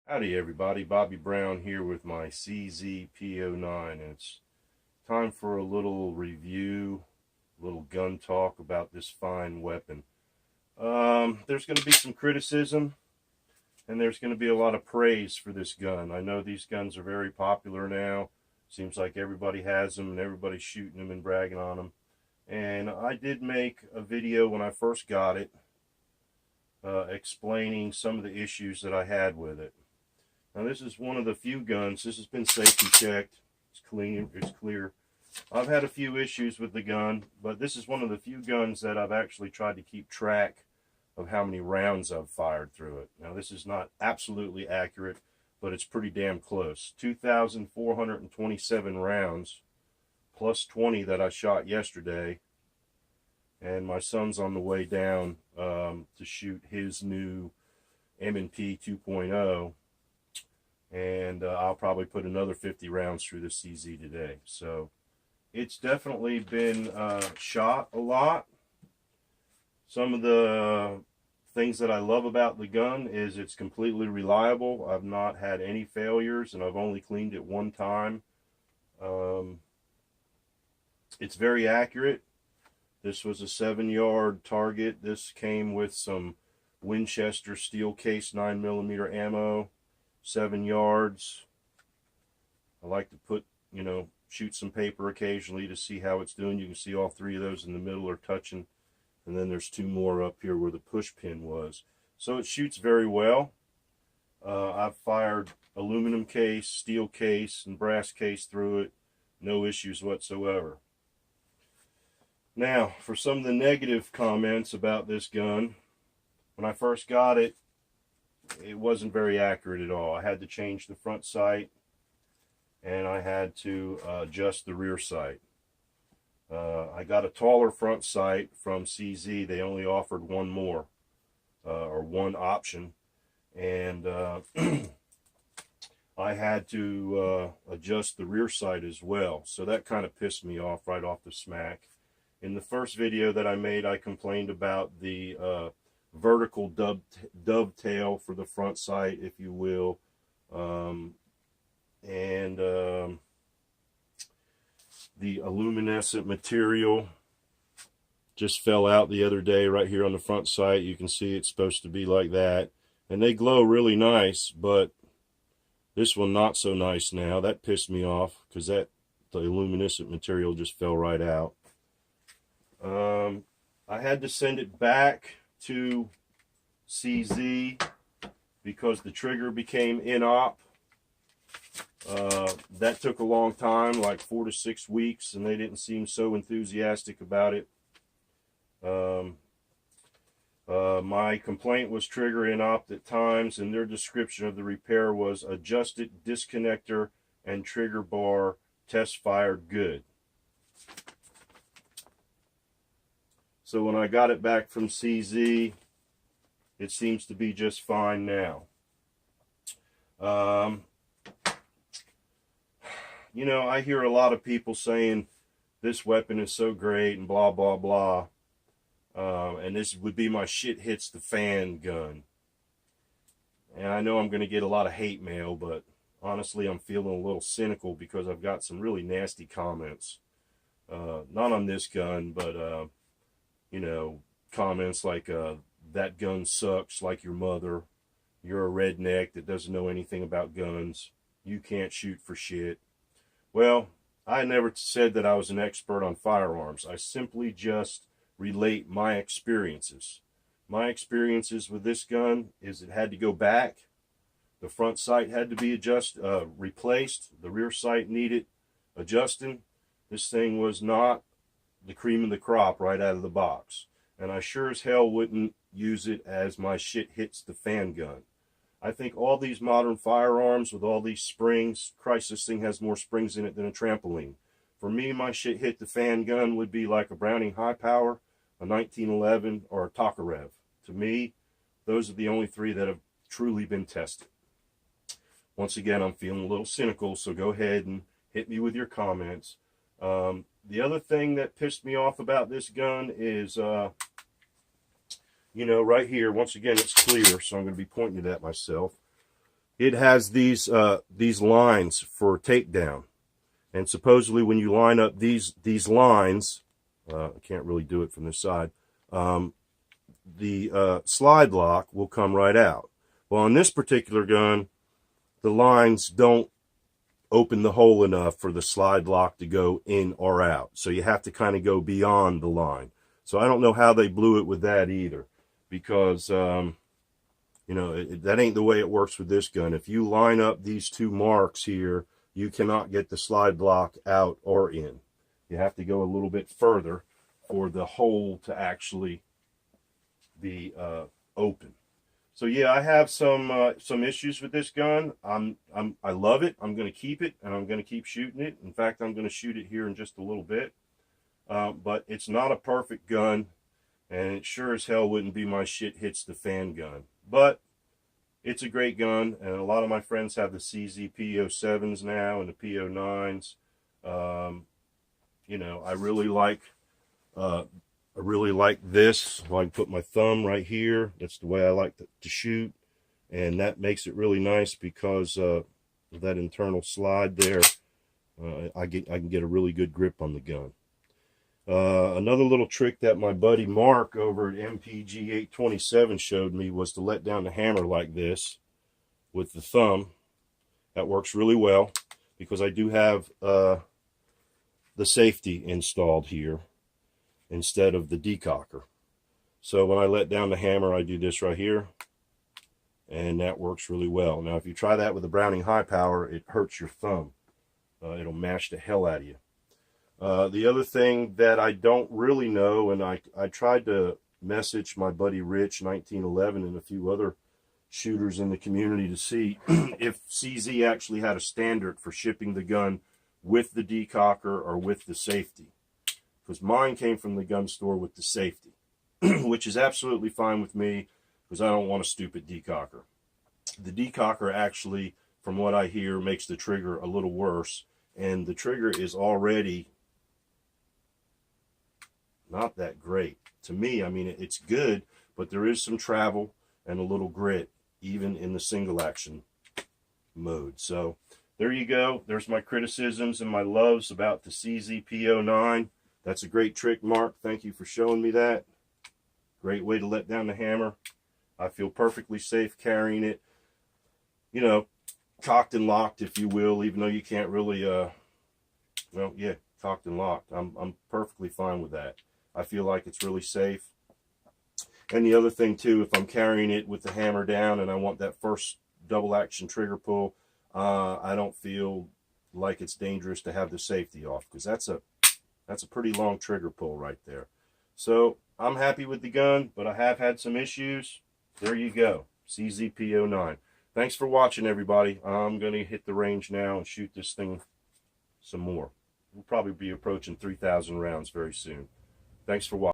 Howdy everybody, Bobby Brown here with my CZPO9, and it's time for a little review, a little gun talk about this fine weapon. There's going to be some criticism, and there's going to be a lot of praise for this gun. I know these guns are very popular now. Seems like everybody has them, and everybody's shooting them and bragging on them. And I did make a video when I first got it, explaining some of the issues that I had with it. Now this is one of the few guns. This has been safety checked. It's clean. It's clear. I've had a few issues with the gun, but this is one of the few guns that I've actually tried to keep track of how many rounds I've fired through it. Now this is not absolutely accurate, but it's pretty damn close. 2,427 rounds, plus 20 that I shot yesterday. And my son's on the way down to shoot his new M&P 2.0. And I'll probably put another 50 rounds through the CZ today. So it's definitely been shot a lot. Some of the things that I love about the gun is it's completely reliable. I've not had any failures, and I've only cleaned it one time. It's very accurate. This was a 7-yard target. This came with some Winchester steel case 9mm ammo. 7 yards. I like to put, shoot some paper occasionally to see how it's doing. You can see all 3 of those in the middle are touching. And then there's 2 more up here where the push pin was. So it shoots very well. I've fired aluminum case, steel case, and brass case through it. No issues whatsoever. Now, for some of the negative comments about this gun, when I first got it, it wasn't very accurate at all. I had to change the front sight, and I had to adjust the rear sight. I got a taller front sight from CZ. They only offered one more, or one option, and I had to adjust the rear sight as well. So that kind of pissed me off right off the smack. In the first video that I made, I complained about the vertical dovetail for the front sight, if you will, and the luminescent material just fell out the other day right here on the front sight. You can see it's supposed to be like that, and they glow really nice, but this one not so nice now. That pissed me off because the luminescent material just fell right out. I had to send it back to CZ because the trigger became in-op. That took a long time, like 4 to 6 weeks, and they didn't seem so enthusiastic about it. My complaint was trigger in-op at times, and their description of the repair was adjusted disconnector and trigger bar, test fired good. So when I got it back from CZ, it seems to be just fine now. I hear a lot of people saying this weapon is so great and blah, blah, blah. And this would be my shit hits the fan gun. And I know I'm going to get a lot of hate mail, but honestly, I'm feeling a little cynical because I've got some really nasty comments. Not on this gun, but comments like, that gun sucks like your mother, you're a redneck that doesn't know anything about guns, you can't shoot for shit. Well, I never said that I was an expert on firearms. I simply just relate my experiences. My experiences with this gun is it had to go back, the front sight had to be replaced, the rear sight needed adjusting. This thing was not the cream of the crop right out of the box, and I sure as hell wouldn't use it as my shit hits the fan gun. I think all these modern firearms with all these springs, Christ, this thing has more springs in it than a trampoline. For me, my shit hit the fan gun would be like a Browning High Power, a 1911, or a Tokarev. To me, those are the only 3 that have truly been tested. Once again, I'm feeling a little cynical, so go ahead and hit me with your comments. The other thing that pissed me off about this gun is right here, once again, it's clear, so I'm going to be pointing to that myself. it has these lines for takedown. And supposedly when you line up these lines, I can't really do it from this side, the slide lock will come right out. Well, on this particular gun, the lines don't open the hole enough for the slide lock to go in or out. So you have to kind of go beyond the line. So I don't know how they blew it with that either, because you know, that ain't the way it works with this gun. If you line up these two marks here, you cannot get the slide lock out or in. You have to go a little bit further for the hole to actually be open. So yeah, I have some issues with this gun. I love it. I'm going to keep it, and I'm going to keep shooting it. In fact, I'm going to shoot it here in just a little bit. But it's not a perfect gun, and it sure as hell wouldn't be my shit hits the fan gun. But it's a great gun, and a lot of my friends have the CZPO9s now and the PO9s. You know, I really like this. I can put my thumb right here. That's the way I like to shoot, and that makes it really nice because of that internal slide there. I can get a really good grip on the gun. Another little trick that my buddy Mark over at MPG827 showed me was to let down the hammer like this with the thumb. That works really well because I do have the safety installed here instead of the decocker. So when I let down the hammer, I do this right here, and that works really well. Now if you try that with a Browning high power, it hurts your thumb. It'll mash the hell out of you. The other thing that I don't really know, and I tried to message my buddy Rich 1911 and a few other shooters in the community to see if CZ actually had a standard for shipping the gun with the decocker or with the safety. Because mine came from the gun store with the safety, which is absolutely fine with me because I don't want a stupid decocker. The decocker actually, from what I hear, makes the trigger a little worse, and the trigger is already not that great. To me, I mean, it's good, but there is some travel and a little grit, even in the single action mode. So there you go. There's my criticisms and my loves about the CZPO9. That's a great trick, Mark. Thank you for showing me that. Great way to let down the hammer. I feel perfectly safe carrying it, you know, cocked and locked, if you will, even though you can't really, well, yeah, cocked and locked. I'm perfectly fine with that. I feel like it's really safe. And the other thing too, if I'm carrying it with the hammer down and I want that first double action trigger pull, I don't feel like it's dangerous to have the safety off, because that's a pretty long trigger pull right there. So I'm happy with the gun, but I have had some issues. There you go, CZPO9. Thanks for watching, everybody. I'm going to hit the range now and shoot this thing some more. We'll probably be approaching 3,000 rounds very soon. Thanks for watching.